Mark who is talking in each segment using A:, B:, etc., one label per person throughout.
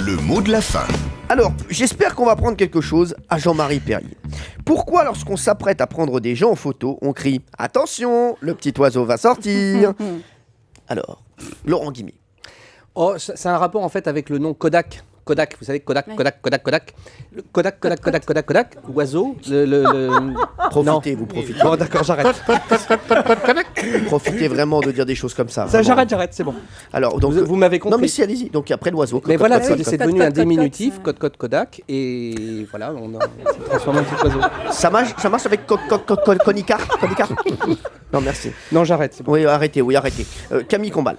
A: Le mot de la fin.
B: Alors, j'espère qu'on va prendre quelque chose à Jean-Marie Perrier. Pourquoi, lorsqu'on s'apprête à prendre des gens en photo, on crie « Attention, le petit oiseau va sortir !» Alors, Laurent Guimé.
C: Oh, c'est un rapport en fait avec le nom Kodak. Kodak, vous savez, Kodak,
D: Ouais.
C: Kodak, Kodak, Kodak. Le Kodak, Kodak, Kodak, Kodak, Kodak, oiseau.
B: Profitez,
C: Non.
B: vous profitez.
C: Bon, d'accord, j'arrête.
B: Profitez vraiment de dire des choses comme ça.
C: Ça,
B: vraiment.
C: j'arrête, c'est bon.
B: Alors, donc,
C: Vous m'avez compris.
B: non, mais si, allez-y. Donc, après l'oiseau.
C: Mais voilà, c'est
D: code,
C: devenu
D: code,
C: un
D: code,
C: diminutif,
D: code,
C: code, Kodak, et voilà, on a transformé en petit oiseau.
B: Ça marche avec Konica. Non, merci.
C: Non, j'arrête, c'est bon.
B: Oui, arrêtez. Camille Combal.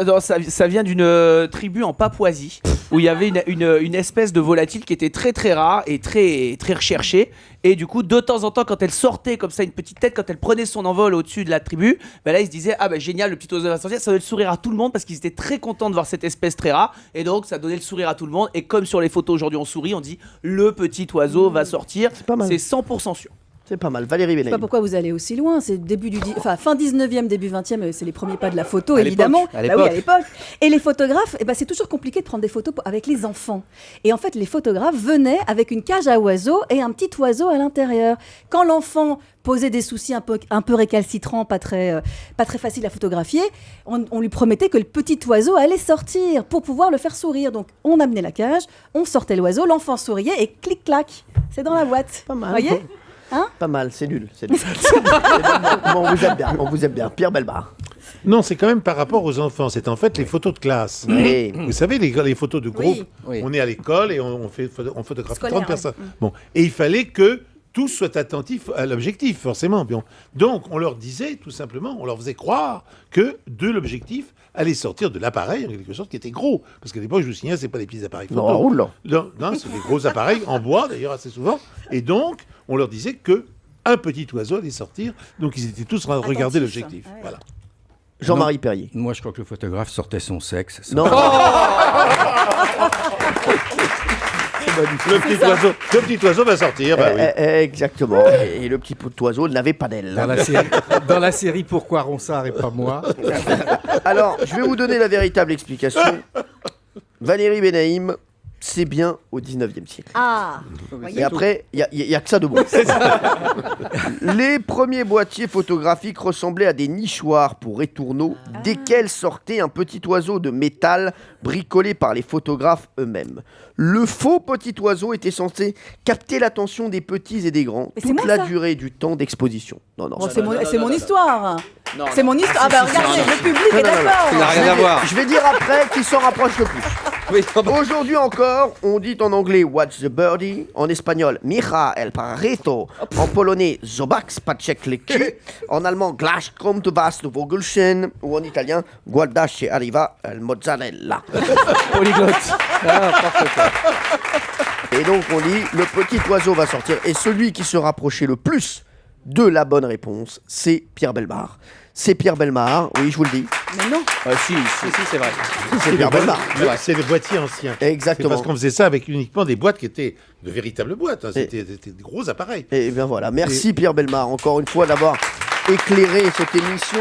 E: Non, ça vient d'une tribu en Papouasie où il y avait une espèce de volatile qui était très très rare et très très recherchée, et du coup de temps en temps quand elle sortait comme ça une petite tête, quand elle prenait son envol au-dessus de la tribu, ben là ils se disaient ah ben génial, le petit oiseau va sortir, ça donnait le sourire à tout le monde parce qu'ils étaient très contents de voir cette espèce très rare, et donc ça donnait le sourire à tout le monde, et comme sur les photos aujourd'hui on sourit, on dit le petit oiseau va sortir,
B: pas mal.
E: c'est 100% sûr.
B: C'est pas mal. Valérie
D: Je sais pas
B: Benaïm.
D: pourquoi vous allez aussi loin, c'est fin 19e, début 20e, c'est les premiers pas de la photo,
C: À
D: évidemment.
C: l'époque, à
D: Bah oui,
C: l'époque.
D: à l'époque. Et les photographes, c'est toujours compliqué de prendre des photos avec les enfants. Et en fait, les photographes venaient avec une cage à oiseaux et un petit oiseau à l'intérieur. Quand l'enfant posait des soucis un peu récalcitrants, pas très facile à photographier, on lui promettait que le petit oiseau allait sortir pour pouvoir le faire sourire. Donc, on amenait la cage, on sortait l'oiseau, l'enfant souriait et clic-clac, c'est dans la boîte.
B: Pas mal.
D: Voyez ?
B: Pas mal, c'est nul. Bon, on vous aime bien. Pierre Bellemare.
F: Non, c'est quand même par rapport aux enfants. C'est en fait les photos de classe.
B: Oui.
F: Vous savez, les photos de groupe,
C: Oui.
F: on est à l'école et on photographie
D: Scolaire,
F: 30 personnes.
D: ouais.
F: Bon. Et il fallait que tous soient attentifs à l'objectif, forcément. Bon. Donc, on leur disait, tout simplement, on leur faisait croire que de l'objectif allait sortir de l'appareil, en quelque sorte, qui était gros. Parce qu'à l'époque, je vous signale, c'est pas les petits appareils photo.
B: Non, roule.
F: Non, c'est des gros appareils, en bois d'ailleurs, assez souvent. Et donc, on leur disait que un petit oiseau allait sortir. Donc, ils étaient tous en train de regarder
D: Attentifs.
F: l'objectif.
D: Ah ouais.
F: Voilà.
B: Jean-Marie Perrier.
G: Moi, je crois que le photographe sortait son sexe. Ça-
B: Non.
F: Le petit oiseau va sortir, bah oui.
B: Exactement. Et le petit oiseau n'avait pas d'aile.
G: Dans la série Pourquoi Ronsard et pas moi.
B: Alors, je vais vous donner la véritable explication. Valérie Benaïm, c'est bien au 19e siècle.
D: Ah,
B: Et après, il y a que ça de bon. Les premiers boîtiers photographiques ressemblaient à des nichoirs pour étourneaux, desquels sortait un petit oiseau de métal bricolé par les photographes eux-mêmes. Le faux petit oiseau était censé capter l'attention des petits et des grands
D: Mais c'est
B: toute
D: moi,
B: la
D: ça.
B: durée du temps d'exposition. Non.
D: bon, c'est mon histoire.
E: Non,
D: C'est mon histoire. Ah bah regardez, le public est
B: non, non.
D: d'accord.
C: Ça n'a rien à voir.
B: Je vais dire après qui s'en rapproche le plus.
C: Oui,
B: Aujourd'hui encore, on dit en anglais What's the birdie, en espagnol Mija el pajarito, en polonais Zobac Pacek le cul, en allemand Gleich kommt was du Vogelchen, ou en italien Guarda che arriva el mozzarella.
C: polyglotte. Ah, n'importe quoi.
B: Et donc on dit le petit oiseau va sortir, et celui qui se rapprochait le plus de la bonne réponse, c'est Pierre Bellemare. C'est Pierre Bellemare, oui je vous le dis,
D: Mais non.
C: Si, c'est vrai.
B: c'est Pierre Bellemare.
F: C'est le boîtier ancien. C'est
B: Exactement.
F: parce qu'on faisait ça avec uniquement des boîtes qui étaient de véritables boîtes. Hein. C'était des gros appareils.
B: Et bien voilà, merci Pierre Bellemare encore une fois d'avoir éclairé cette émission.